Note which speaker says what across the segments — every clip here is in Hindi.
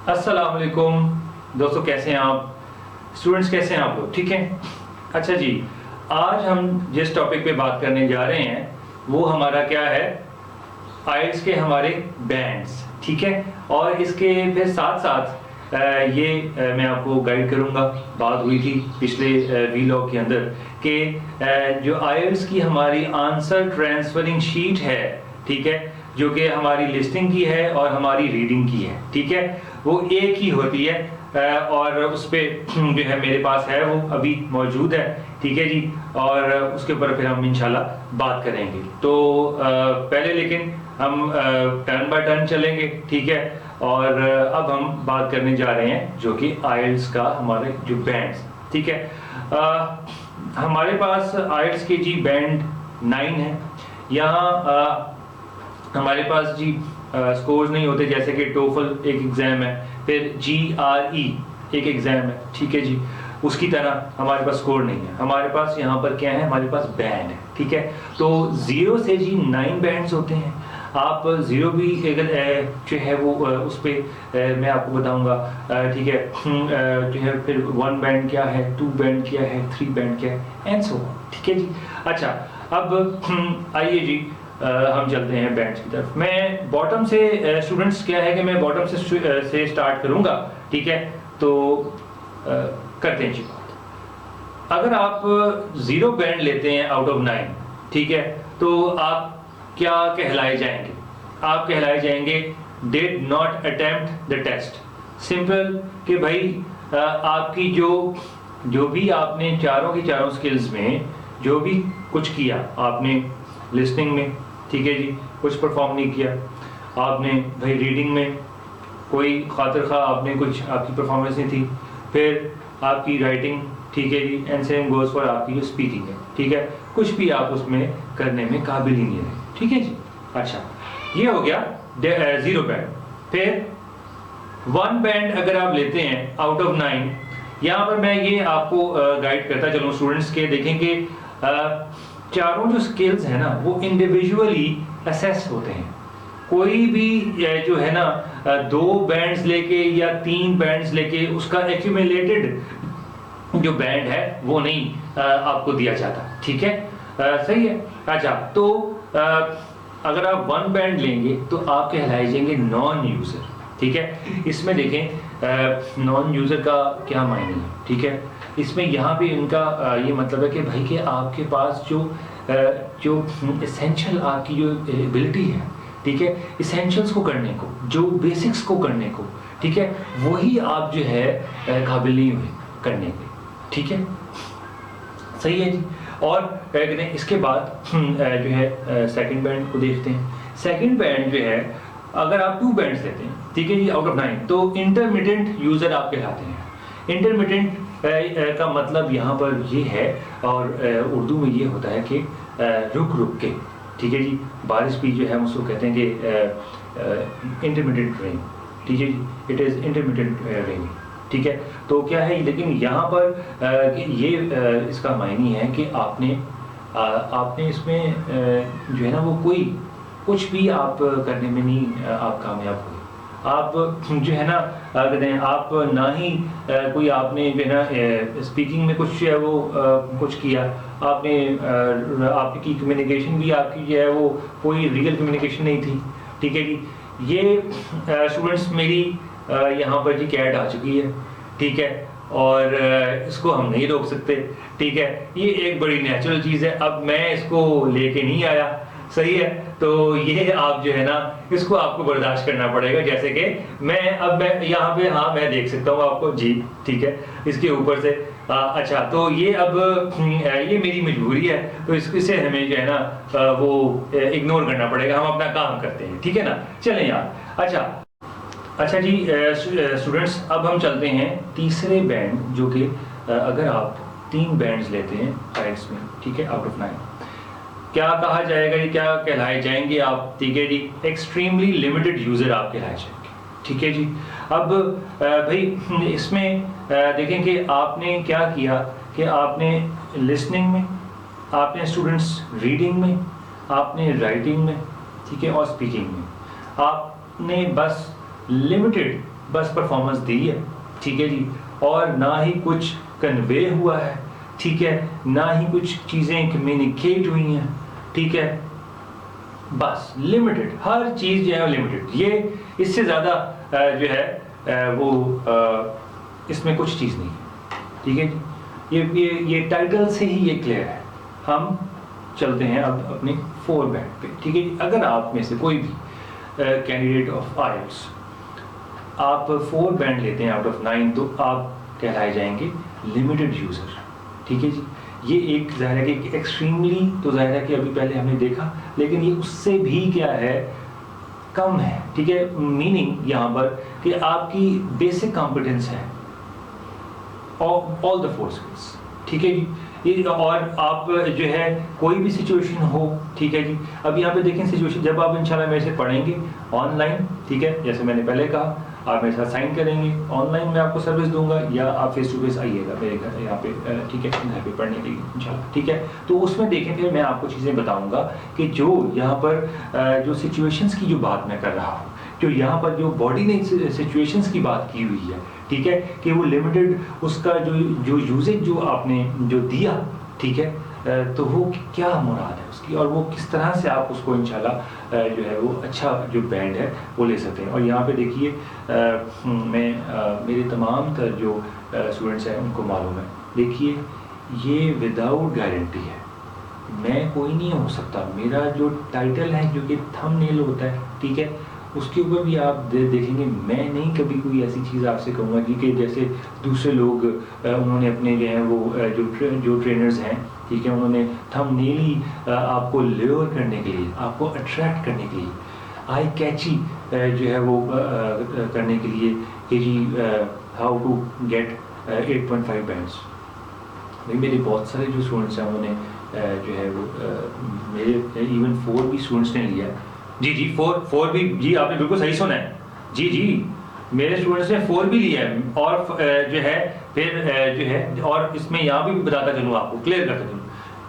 Speaker 1: अस्सलाम वालेकुम दोस्तों, कैसे हैं आप? स्टूडेंट्स कैसे हैं आप लोग? ठीक हैं। अच्छा जी, आज हम जिस टॉपिक पे बात करने जा रहे हैं वो हमारा क्या है, आइल्स के हमारे बैंड्स। ठीक है। और इसके फिर साथ साथ मैं आपको गाइड करूंगा। बात हुई थी पिछले वीलॉग के अंदर कि जो आइल्स की हमारी आंसर ट्रांसफरिंग शीट है, ठीक है, जो कि हमारी लिस्टिंग की है और हमारी रीडिंग की है, ठीक है, वो एक ही होती है। और उस पर जो है मेरे पास है, वो अभी मौजूद है, ठीक है जी। और उसके ऊपर फिर हम इंशाल्लाह बात करेंगे। तो पहले लेकिन हम टर्न बाय टर्न चलेंगे, ठीक है। और अब हम बात करने जा रहे हैं जो कि आइल्स का हमारे जो बैंड्स, ठीक है। हमारे पास आइल्स के जी बैंड 9 है। यहाँ हमारे पास जी स्कोर्स नहीं होते, जैसे कि टोफल एक एग्जाम है, फिर GRE एक एग्जाम है, ठीक है जी। उसकी तरह हमारे पास स्कोर नहीं है। हमारे पास यहाँ पर क्या है, हमारे पास बैंड है, ठीक है। तो 0 से जी 9 बैंड्स होते हैं। आप 0 भी अगर जो है वो उस पर मैं आपको बताऊंगा, ठीक है। जो है फिर 1 बैंड क्या है, 2 बैंड क्या है, 3 बैंड क्या है, एंड सो ऑन, ठीक है जी। अच्छा, अब आइए जी हम चलते हैं बैंड्स की तरफ। मैं बॉटम से स्टूडेंट्स क्या है कि मैं बॉटम से स्टार्ट करूंगा, ठीक है। तो करते हैं जी बात। अगर आप 0 बैंड लेते हैं आउट ऑफ 9, ठीक है, तो आप क्या कहलाए जाएंगे? आप कहलाए जाएंगे did not attempt the test. Simple कि भाई आपकी जो भी आपने चारों की चारों स्किल्स में जो भी कुछ किया आपने लिसनिंग में, ठीक है जी, कुछ परफॉर्म नहीं किया आपने। भाई रीडिंग में कोई खातिर खा आपने कुछ, आपकी परफॉर्मेंस नहीं थी। फिर आपकी राइटिंग, ठीक है जी, एंड सेम गोज फॉर आपकी जो स्पीकिंग है, ठीक है, कुछ भी आप उसमें करने में काबिल ही नहीं रहे, ठीक है जी। अच्छा, ये हो गया 0 बैंड। फिर 1 बैंड अगर आप लेते हैं आउट ऑफ 9, यहाँ पर मैं ये आपको गाइड करता चलूँ स्टूडेंट्स के। देखेंगे चारों जो स्किल्स है ना वो इंडिविजुअली असेस होते हैं। कोई भी जो है ना 2 बैंड्स लेके या 3 बैंड्स लेके उसका एक्यूमुलेटेड जो बैंड है वो नहीं आपको दिया जाता, ठीक है। सही है। अच्छा, तो अगर आप 1 बैंड लेंगे तो आप कहलाए जाएंगे नॉन यूजर, ठीक है। इसमें देखें नॉन यूजर का क्या मायने है, ठीक है। इसमें यहाँ पे इनका ये मतलब है कि भाई कि आपके पास जो एसेंशियल आपकी जो एबिलिटी है, ठीक है, इसेंशियल्स को करने को, जो बेसिक्स को करने को, ठीक है, वही आप जो है काबिल नहीं हुए करने के, ठीक है। सही है जी। और इसके बाद जो है सेकंड बैंड को देखते हैं। सेकंड बैंड जो है अगर आप 2 बैंड्स लेते हैं, ठीक है जी, आउट ऑफ 9, तो इंटरमीडिएट यूजर आप कहलाते हैं। इंटरमीडिएट का मतलब यहाँ पर ये है, और उर्दू में ये होता है कि रुक रुक के, ठीक है जी। बारिश भी जो है उसको कहते हैं कि इंटरमीडिएट रेन, ठीक है जी, इट इज़ इंटरमीडिएट रेन, ठीक है। तो क्या है, लेकिन यहाँ पर ये इसका मायने है कि आपने इसमें जो है ना वो कुछ भी आप करने में नहीं आप कामयाब हुए। आप जो है ना कहते हैं आप ना ही कोई आपने जो है ना स्पीकिंग में कुछ है वो कुछ किया आपने, आपकी कम्युनिकेशन भी आपकी जो है वो कोई रियल कम्युनिकेशन नहीं थी, ठीक है जी। ये स्टूडेंट्स मेरी यहाँ पर जी कैट आ चुकी है, ठीक है, और इसको हम नहीं रोक सकते, ठीक है। ये एक बड़ी नेचुरल चीज़ है। अब मैं इसको लेके नहीं आया, सही है। तो ये आप जो है ना इसको आपको बर्दाश्त करना पड़ेगा। जैसे कि मैं यहाँ पे, हाँ, मैं देख सकता हूँ आपको जी, ठीक है, इसके ऊपर से। अच्छा, तो ये अब ये मेरी मजबूरी है, तो इससे हमें जो है ना वो इग्नोर करना पड़ेगा। हम अपना काम करते हैं, ठीक है ना। चलें यार। अच्छा जी स्टूडेंट्स, अब हम चलते हैं तीसरे बैंड, जो कि अगर आप 3 बैंड्स लेते हैं साइड्स में, ठीक है, आउट ऑफ 9, क्या कहा जाएगा, ये क्या कहलाए जाएंगे आप, ठीक है जी, एक्सट्रीमली लिमिटेड यूजर आप कहलाए जाएंगे, ठीक है जी। अब भाई इसमें देखें कि आपने क्या किया कि आपने लिसनिंग में, आपने स्टूडेंट्स रीडिंग में, आपने राइटिंग में, ठीक है, और स्पीकिंग में आपने बस लिमिटेड बस परफॉर्मेंस दी है, ठीक है जी, और ना ही कुछ कन्वे हुआ है, ठीक है, ना ही कुछ चीज़ें कम्युनिकेट हुई हैं, ठीक है, बस लिमिटेड, हर चीज़ जो है लिमिटेड। ये इससे ज़्यादा जो है इसमें कुछ चीज़ नहीं है, ठीक है जी। ये टाइटल से ही ये क्लियर है। हम चलते हैं अब अपने 4 बैंड पे, ठीक है जी। अगर आप में से कोई भी कैंडिडेट ऑफ IELTS आप 4 बैंड लेते हैं आउट ऑफ 9, तो आप कहलाए जाएंगे लिमिटेड यूज़र, ठीक है जी। ये एक ज़ाहिर है कि एक्सट्रीमली, तो ज़ाहिर है कि अभी पहले हमने देखा, लेकिन ये उससे भी क्या है, कम है, ठीक है। मीनिंग यहाँ पर कि आपकी बेसिक कॉम्पिटेंस है ऑल द 4 स्किल्स, ठीक है जी। ये और आप जो है कोई भी सिचुएशन हो, ठीक है जी। अब यहाँ पे देखें सिचुएशन, जब आप इंशाल्लाह मेरे से पढ़ेंगे ऑनलाइन, ठीक है, जैसे मैंने पहले कहा, आप मेरे साथ साइन करेंगे, ऑनलाइन मैं आपको सर्विस दूंगा, या आप फेस टू फेस आइएगा मेरे घर यहाँ पे, ठीक है, घर पे पढ़ने के लिए इंशाल्लाह, ठीक है। तो उसमें देखें फिर मैं आपको चीज़ें बताऊंगा कि जो यहाँ पर जो सिचुएशंस की जो बात मैं कर रहा हूँ, जो यहाँ पर जो बॉडी ने सिचुएशंस की बात की हुई है, ठीक है, कि वो लिमिटेड उसका जो यूजेज जो आपने जो दिया, ठीक है, तो वो क्या मुराद है उसकी, और वो किस तरह से आप उसको इंशाल्लाह जो है वो अच्छा जो बैंड है वो ले सकते हैं। और यहाँ पे देखिए मैं मेरे तमाम तर जो स्टूडेंट्स हैं उनको मालूम है, देखिए ये विदाउट गारंटी है, मैं कोई नहीं हो सकता। मेरा जो टाइटल है जो कि थंबनेल होता है, ठीक है, उसके ऊपर भी आप देखेंगे, मैं नहीं कभी कोई ऐसी चीज़ आपसे कहूँगा कि जैसे दूसरे लोग उन्होंने अपने जो हैं वो जो ट्रेनर्स हैं, ठीक है, उन्होंने थंबनेल ही आपको ल्योर करने के लिए, आपको अट्रैक्ट करने के लिए, आई कैची जो है वो करने के लिए कि जी हाउ टू गेट 8.5 बैंड्स। भाई मेरे बहुत सारे जो स्टूडेंट्स हैं उन्होंने जो है वो मेरे इवन 4 भी स्टूडेंट्स ने लिया है। जी 4 भी, जी आपने बिल्कुल सही सुना है, जी मेरे स्टूडेंट्स ने 4 भी लिया है, और जो है फिर जो है, और इसमें यहाँ भी बताता चलूँ आपको, क्लियर करता चलूँ,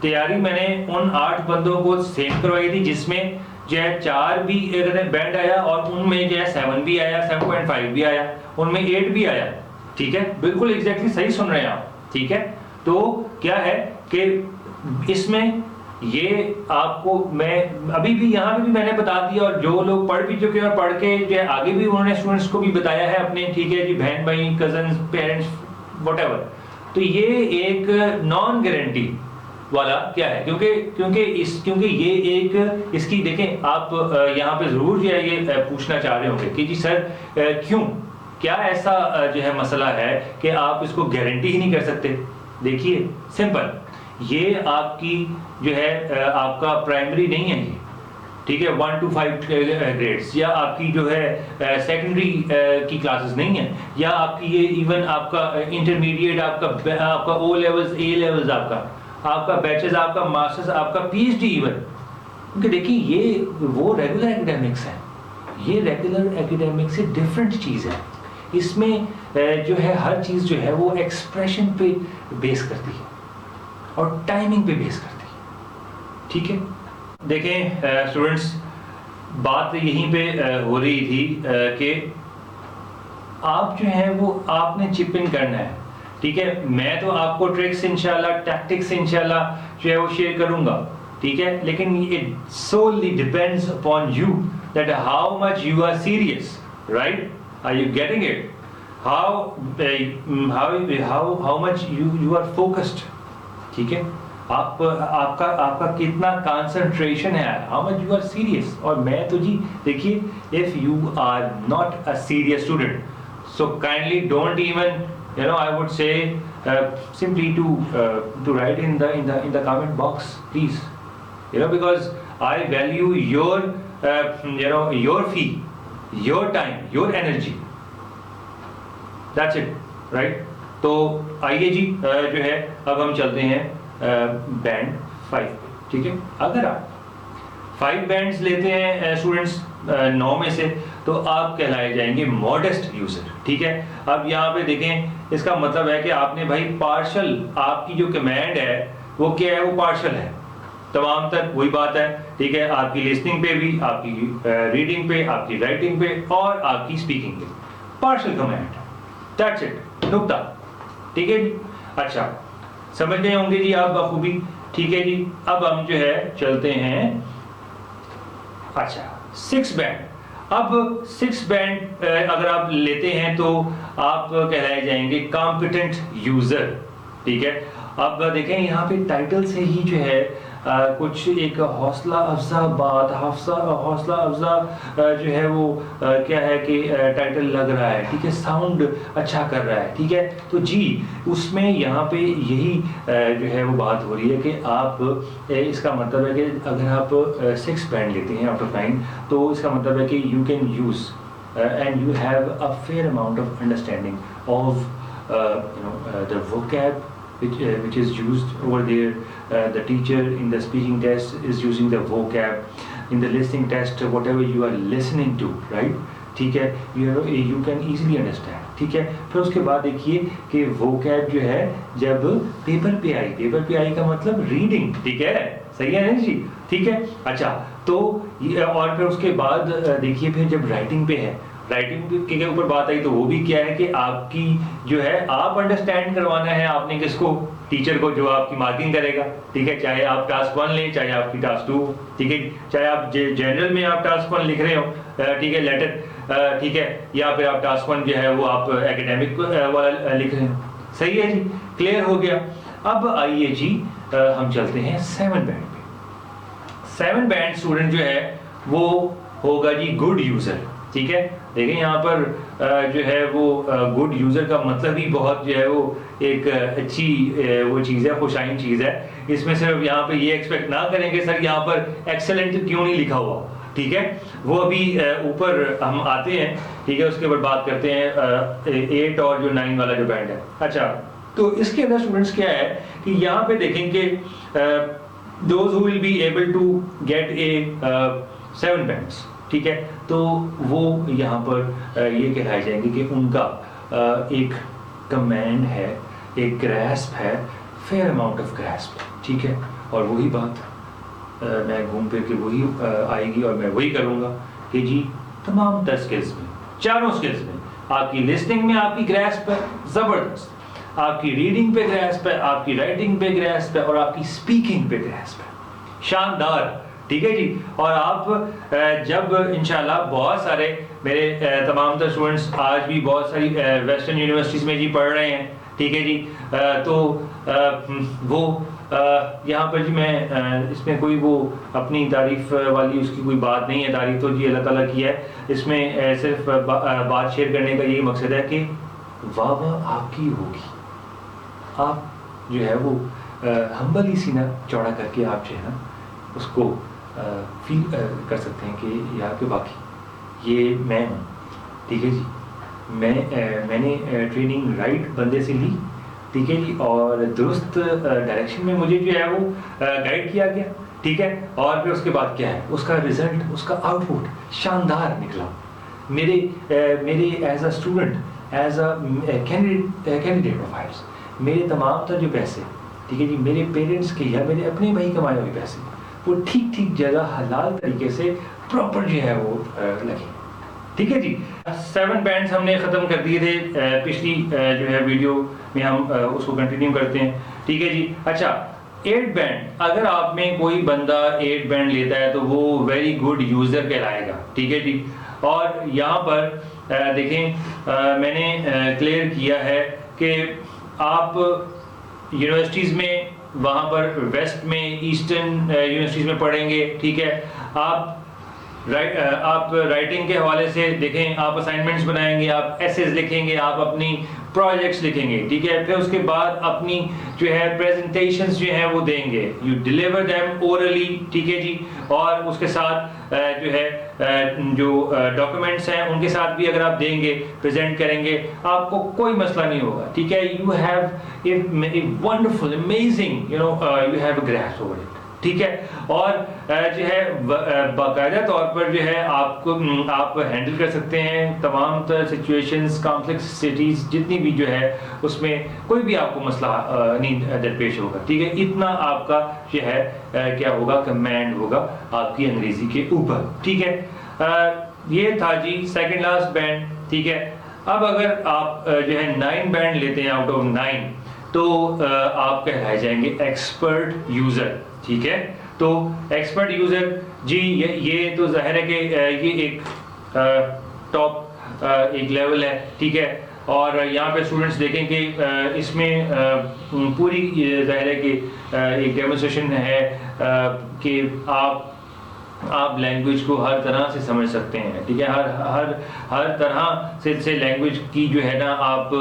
Speaker 1: तैयारी मैंने उन 8 बंदों को सेम करवाई थी जिसमें जो है 4 भी बैंड आया, और उनमें जो है 7 भी आया, 7.5 भी आया, उनमें 8 भी आया, ठीक है, बिल्कुल एग्जैक्टली सही सुन रहे हैं आप, ठीक है। तो क्या है कि इसमें ये आपको मैं अभी भी यहाँ पे भी मैंने बता दिया, और जो लोग पढ़ भी चुके हैं और पढ़ के जो आगे भी उन्होंने स्टूडेंट्स को भी बताया है अपने, ठीक है जी, बहन भाई, कजन, पेरेंट्स, व्हाटएवर। तो ये एक नॉन गारंटी वाला क्या है, क्योंकि ये एक इसकी देखें आप यहाँ पे जरूर जो है ये पूछना चाह रहे होंगे कि जी सर क्यों, क्या ऐसा जो है मसला है कि आप इसको गारंटी ही नहीं कर सकते। देखिए सिंपल, ये आपकी जो है आपका प्राइमरी नहीं है ये, ठीक है, 1 to 5 ग्रेड्स, या आपकी जो है सेकेंडरी की क्लासेस नहीं है, या आपकी ये इवन आपका इंटरमीडिएट, आपका O लेवल्स, A लेवल्स, आपका बैचलर्स, आपका मास्टर्स, आपका PhD इवन, क्योंकि देखिए ये वो रेगुलर एकेडमिक्स है, ये रेगुलर एकेडमिक्स से डिफरेंट चीज़ है। इसमें जो है हर चीज़ जो है वो एक्सप्रेशन पे बेस करती है और टाइमिंग पे बेस करती है, ठीक है। देखें स्टूडेंट्स, बात यहीं पे हो रही थी कि आप जो है वो आपने चिप इन करना है, ठीक है। मैं तो आपको ट्रिक्स इंशाल्लाह, टैक्टिक्स इंशाल्लाह जो है वो शेयर करूंगा, ठीक है, लेकिन it solely depends upon you that how much you are serious, right? Are you getting it? How much you are focused, ठीक है। आपका कितना कंसंट्रेशन है, how much you are serious. और मैं तो जी देखिए, if you are not a serious student, so kindly don't even, you know, I would say simply to write in the comment box, please, you know, because I value your you know, your fee, your time, your energy, that's it, right? तो आइए जी जो है अब हम चलते हैं बैंड 5, ठीक है। अगर आप 5 बैंड्स लेते हैं स्टूडेंट्स 9 में से, तो आप कहलाए जाएंगे मॉडेस्ट यूजर, ठीक है। अब यहाँ पे देखें, इसका मतलब है कि आपने भाई पार्शल, आपकी जो कमांड है वो क्या है, वो पार्शल है, तमाम तक वही बात है, ठीक है। आपकी लिसनिंग पे भी, आपकी रीडिंग पे, आपकी राइटिंग पे और आपकी स्पीकिंग पे, पार्शियल कमांड, दैट्स इट, नुक्ता। ठीक है जी, अच्छा समझ गए होंगे जी आप बखूबी। ठीक है जी, अब हम जो है चलते हैं, अच्छा 6 बैंड। अब 6 बैंड अगर आप लेते हैं तो आप कहलाए जाएंगे कॉम्पिटेंट यूजर। ठीक है, अब देखें यहाँ पे टाइटल से ही जो है कुछ एक हौसला अफजा बात, हौसला अफजा जो है वो क्या है कि टाइटल लग रहा है। ठीक है, साउंड अच्छा कर रहा है। ठीक है, तो जी उसमें यहाँ पे यही जो है वो बात हो रही है कि आप इसका मतलब है कि अगर आप 6 बैंड लेते हैं आउट ऑफ 9 तो इसका मतलब है कि you can use and you have a fair amount of understanding of the vocab which is used over there. The teacher in the speaking test is using the vocab. In the listening test, whatever you are listening to, right? ठीक है, you can easily understand. ठीक है, फिर उसके बाद देखिए कि vocab जो है जब पेपर पे आई का मतलब रीडिंग। ठीक है, सही है ना जी? ठीक है, अच्छा तो और फिर उसके बाद देखिए फिर जब राइटिंग पे है, राइटिंग के ऊपर बात आई तो वो भी क्या है कि आपकी जो है आप अंडरस्टैंड करवाना है आपने किसको, टीचर को, जो आपकी मार्किंग करेगा। ठीक है, चाहे आप टास्क 1 लें चाहे आपकी टास्क 2। ठीक है, चाहे आप जनरल में आप टास्क 1 लिख रहे हो, ठीक है, लेटर, ठीक है, या फिर आप टास्क 1 जो है वो आप एकेडमिक वाला लिख रहे हो। सही है जी, क्लियर हो गया। अब आइए जी हम चलते हैं 7 बैंड पे। 7 बैंड स्टूडेंट जो है वो होगा जी गुड यूजर। ठीक है, देखिए यहाँ पर जो है वो गुड यूजर का मतलब ही बहुत जो है वो एक अच्छी वो चीज़ है, खुशाइन चीज़ है। इसमें सिर्फ यहाँ पे ये एक्सपेक्ट ना करेंगे सर यहाँ पर एक्सेलेंट क्यों नहीं लिखा हुआ। ठीक है, वो अभी ऊपर हम आते हैं। ठीक है, उसके ऊपर बात करते हैं 8 और जो 9 वाला जो बैंड है। अच्छा, तो इसके अंदर स्टूडेंट्स क्या है कि यहाँ पे देखेंगे those who will be able to get a 7 bands. ठीक है, तो वो यहाँ पर ये कहलाए जाएंगे कि उनका एक कमांड है, एक ग्रैस्प है, फेयर अमाउंट ऑफ ग्रैस्प। ठीक है, और वही बात मैं घूम फिर के वही आएगी और मैं वही करूँगा कि जी तमाम तर स्किल्स में, चारों स्किल्स में, आपकी लिसनिंग में आपकी ग्रैस्प है ज़बरदस्त, आपकी रीडिंग पे ग्रैस्प है, आपकी राइटिंग पे ग्रैस्प है और आपकी स्पीकिंग पे ग्रैस्प है। शानदार। ठीक है जी, और आप जब इंशाल्लाह बहुत सारे मेरे तमाम तर स्टूडेंट्स आज भी बहुत सारी वेस्टर्न यूनिवर्सिटीज़ में जी पढ़ रहे हैं। ठीक है जी, तो वो यहाँ पर जी मैं इसमें कोई वो अपनी तारीफ वाली उसकी कोई बात नहीं है, तारीफ तो जी अल्लाह ताला की है। इसमें सिर्फ बात शेयर करने का यही मकसद है कि वाह वाह आपकी होगी, आप जो है वो हम्बल ही सीना चौड़ा करके आप जो है ना उसको फील कर सकते हैं कि यार के बाकी ये मैं हूँ। ठीक है जी, मैंने ट्रेनिंग राइट बंदे से ली। ठीक है जी, और दुरुस्त डायरेक्शन में मुझे जो है वो गाइड किया गया। ठीक है, और फिर उसके बाद क्या है उसका रिजल्ट, उसका आउटपुट शानदार निकला। मेरे as a student, as a candidate of highers, मेरे तमाम तर जो पैसे, ठीक है जी, मेरे पेरेंट्स के या मेरे अपने भाई कमाए हुए पैसे वो ठीक जगह हलाल तरीके से प्रॉपर जो है वो लगे। ठीक है जी, 7 बैंड्स हमने ख़त्म कर दिए थे पिछली जो है वीडियो में, हम उसको कंटिन्यू करते हैं। ठीक है जी, अच्छा 8 बैंड, अगर आप में कोई बंदा 8 बैंड लेता है तो वो वेरी गुड यूज़र कहलाएगा। ठीक है जी, और यहाँ पर देखें मैंने क्लियर किया है कि आप यूनिवर्सिटीज़ में वहाँ पर वेस्ट में ईस्टर्न यूनिवर्सिटीज़ में पढ़ेंगे। ठीक है, आप राइटिंग के हवाले से देखें, आप असाइनमेंट्स बनाएंगे, आप एसेज लिखेंगे, आप अपनी प्रोजेक्ट्स लिखेंगे। ठीक है, फिर उसके बाद अपनी जो है प्रेजेंटेशंस जो है वो देंगे, यू डिलीवर देम ओरली। ठीक है जी, और उसके साथ जो है जो डॉक्यूमेंट्स हैं उनके साथ भी अगर आप देंगे, प्रेजेंट करेंगे, आपको कोई मसला नहीं होगा। ठीक है, you have a wonderful amazing you have a grasp over it. ठीक है, और जो है बाकायदा तौर पर जो है आप हैंडल कर सकते हैं तमाम तरह सिचुएशंस, कॉम्प्लेक्सिटीज जितनी भी जो है उसमें कोई भी आपको मसला नहीं दरपेश होगा। ठीक है, इतना आपका जो है क्या होगा, कमांड होगा आपकी अंग्रेजी के ऊपर। ठीक है, ये था जी सेकंड लास्ट बैंड। ठीक है, अब अगर आप जो है 9 बैंड लेते हैं आउट ऑफ 9, तो आप कहलाए जाएंगे एक्सपर्ट यूजर, ठीक है। तो एक्सपर्ट यूजर जी, ये तो जाहिर है कि ये एक टॉप एक लेवल है, ठीक है। और यहाँ पे स्टूडेंट्स देखें कि इसमें पूरी जाहिर है कि एक डेमोन्स्ट्रेशन है कि आप लैंग्वेज को हर तरह से समझ सकते हैं, ठीक है। हर तरह से लैंग्वेज की जो है ना, आप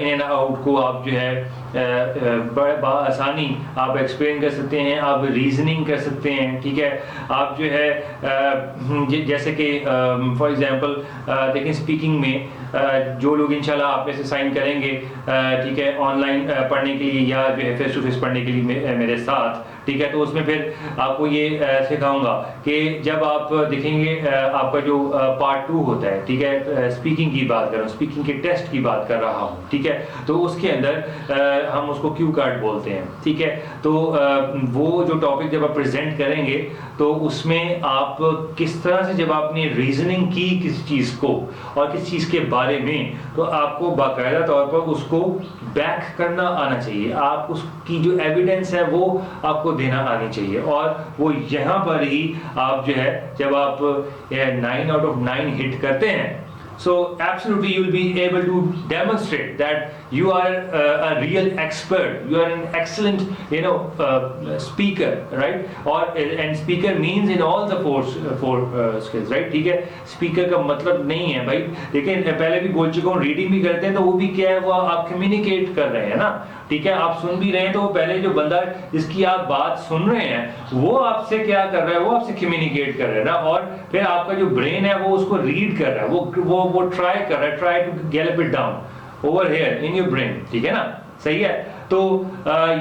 Speaker 1: इन एंड आउट को आप जो है बड़े आसानी आप एक्सप्लेन कर सकते हैं, आप रीजनिंग कर सकते हैं, ठीक है। आप जो है जैसे कि फॉर एग्जांपल देखें स्पीकिंग में जो लोग इंशाल्लाह आप में से साइन करेंगे, ठीक है, ऑनलाइन पढ़ने के लिए या जो है फेस टू फेस पढ़ने के लिए मेरे साथ, ठीक है। तो उसमें फिर आपको ये सिखाऊंगा कि जब आप देखेंगे आपका जो पार्ट 2 होता है, ठीक है, स्पीकिंग की बात कर रहा हूँ, स्पीकिंग के टेस्ट की बात कर रहा हूँ, ठीक है। तो उसके अंदर हम उसको क्यू कार्ड बोलते हैं, ठीक है। तो वो जो टॉपिक जब आप प्रेजेंट करेंगे तो उसमें आप किस तरह से जब आपने रीजनिंग की किसी चीज़ को और किसी चीज़ के बारे में, तो आपको बाकायदा तौर पर उसको बैक करना आना चाहिए। आप उसकी जो एविडेंस है वो आपको देना आनी चाहिए, और वो यहाँ पर ही आप जो है जब आप 9 आउट ऑफ 9 हिट करते हैं, so absolutely you will be able to demonstrate that you are a real expert, you are an excellent speaker, right? or and speaker means in all the four skills, right? ठीक है, स्पीकर का मतलब नहीं है भाई, लेकिन पहले भी बोल चुका हूँ, रीडिंग भी करते हैं तो वो भी क्या है, वो आप कम्युनिकेट कर रहे हैं ना, ठीक है। आप सुन भी रहे हैं तो पहले जो बंदा जिसकी आप बात सुन रहे हैं वो आपसे क्या कर रहा है, वो आपसे कम्युनिकेट कर रहा है ना, और फिर आपका जो ब्रेन है वो उसको रीड कर रहा है, वो ट्राई कर रहा है, try to gallop it down over here in your brain, ठीक है ना, सही है। तो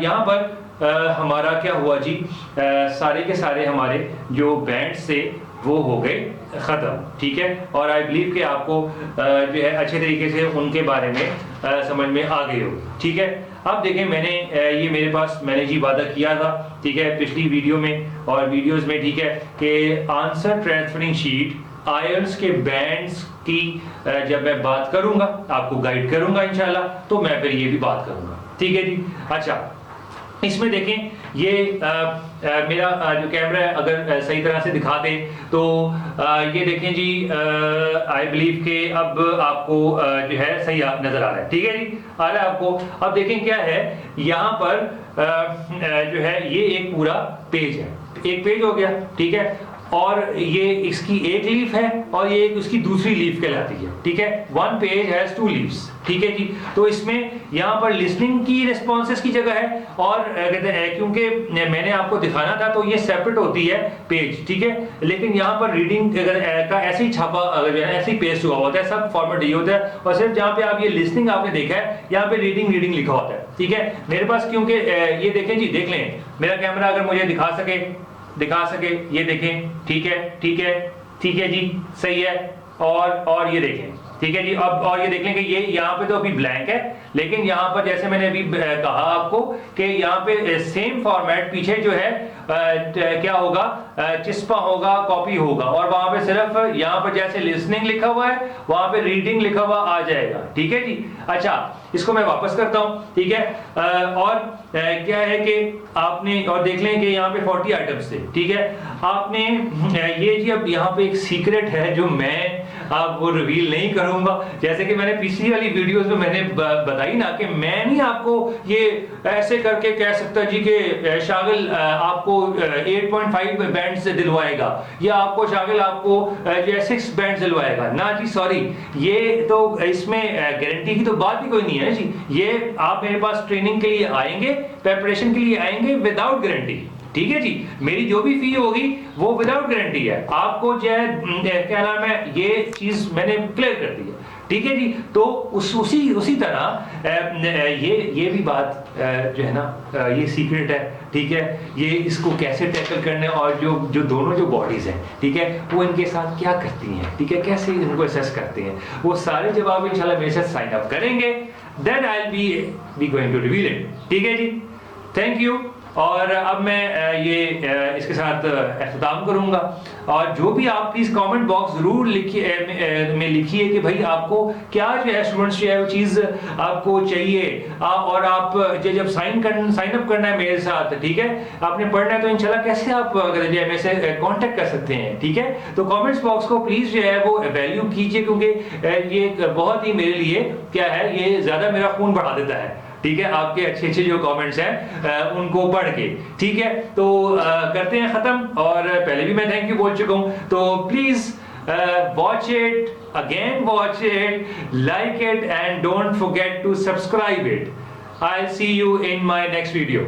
Speaker 1: यहाँ पर हमारा क्या हुआ जी, सारे के सारे हमारे जो बैंड्स थे वो हो गए खत्म, ठीक है। और आई बिलीव कि आपको जो है अच्छे तरीके से उनके बारे में समझ में आ गए हो, ठीक है। अब देखें, मैंने ये मेरे पास मैंने जी वादा किया था, ठीक है, पिछली वीडियो में और वीडियोस में, ठीक है, कि आंसर ट्रांसफरिंग शीट आयल्स के बैंड्स की जब मैं बात करूंगा, आपको गाइड करूंगा इंशाल्लाह, तो मैं फिर ये भी बात करूंगा, ठीक है जी। अच्छा, इसमें देखें ये मेरा जो कैमरा है अगर सही तरह से दिखा दे तो ये देखें जी, आई बिलीव के अब आपको जो है सही नजर आ रहा है, ठीक है जी, आ रहा है आपको। अब देखें क्या है यहाँ पर जो है ये एक पूरा पेज है, एक पेज हो गया, ठीक है, और ये इसकी एक लीफ है और ये उसकी दूसरी लीफ कहलाती है, ठीक है। 1 पेज हैज 2 लीव्स, ठीक है जी। तो इसमें यहाँ पर लिसनिंग की रिस्पॉन्सेस की जगह है, और कहते हैं क्योंकि मैंने आपको दिखाना था तो ये सेपरेट होती है पेज, ठीक है, लेकिन यहाँ पर रीडिंग का ऐसे ही छापा अगर जो है ऐसे ही पेस्ट हुआ होता है, सब फॉर्मेट ये होता है, और सिर्फ जहाँ पे आप ये लिसनिंग आपने देखा है यहाँ पे रीडिंग लिखा होता है, ठीक है। मेरे पास क्योंकि ये देखें जी, देख लें मेरा कैमरा अगर मुझे दिखा सके, ये देखें, ठीक है, ठीक है, ठीक है जी, सही है। और ये देखें, ठीक है जी। अब और ये देख लें कि ये यहाँ पे तो अभी ब्लैंक है, लेकिन यहाँ पर जैसे मैंने अभी कहा आपको कि यहाँ पे सेम फॉर्मेट पीछे जो है क्या होगा, चिस्पा होगा, कॉपी होगा, और वहां पे सिर्फ यहाँ पर जैसे लिसनिंग लिखा हुआ है वहां पे रीडिंग लिखा हुआ आ जाएगा, ठीक है जी। अच्छा, इसको मैं वापस करता हूँ, ठीक है। और क्या है कि आपने और देख लें कि यहाँ पे 40 आइटम्स थे, ठीक है। आपने ये जी, अब यहाँ पे एक सीक्रेट है जो मैं आपको रिवील नहीं करूंगा, जैसे कि मैंने पिछली वाली वीडियोस में मैंने बताई ना कि मैं नहीं आपको ये ऐसे करके कह सकता जी कि शागिल आपको 8.5 बैंड से दिलवाएगा या आपको शागिल आपको जो है 6 बैंड दिलवाएगा ना जी, सॉरी, ये तो इसमें गारंटी की तो बात ही कोई नहीं है जी। ये आप मेरे पास ट्रेनिंग के लिए आएंगे, प्रिपरेशन के लिए आएंगे विदाउट गारंटी, ठीक है जी। मेरी जो भी फी होगी वो विदाउट गारंटी है, आपको जो है क्या नाम है, ये चीज मैंने क्लियर कर दी है, ठीक है जी। तो उसी तरह ये भी बात जो है ना, ये सीक्रेट है, ठीक है। ये इसको कैसे टैकल करने और जो दोनों जो बॉडीज हैं, ठीक है, वो इनके साथ क्या करती हैं, ठीक है, कैसे इनको असेस करते हैं, वो सारे जब आप इंशाल्लाह मेरे साथ साइन अप करेंगे then I will be going to reveal it, ठीक है जी। Thank you. और अब मैं इसके साथ अख्ताम करूंगा। और जो भी आप प्लीज कमेंट बॉक्स जरूर लिखिए कि भाई आपको क्या जो है स्टूडेंट्स जो है वो चीज़ आपको चाहिए, और आप जब साइन अप करना है मेरे साथ, ठीक है, आपने पढ़ना है तो इंशाल्लाह कैसे आप मेरे से कांटेक्ट कर सकते हैं, ठीक है। तो कमेंट्स बॉक्स को प्लीज जो है वो वैल्यू कीजिए, क्योंकि ये बहुत ही मेरे लिए क्या है, ये ज्यादा मेरा खून बढ़ा देता है, ठीक है, आपके अच्छे अच्छे जो कमेंट्स हैं उनको पढ़ के, ठीक है। तो करते हैं खत्म, और पहले भी मैं थैंक यू बोल चुका हूं, तो please watch it again, watch it, like it, and don't forget to subscribe it. I'll see you in my next video.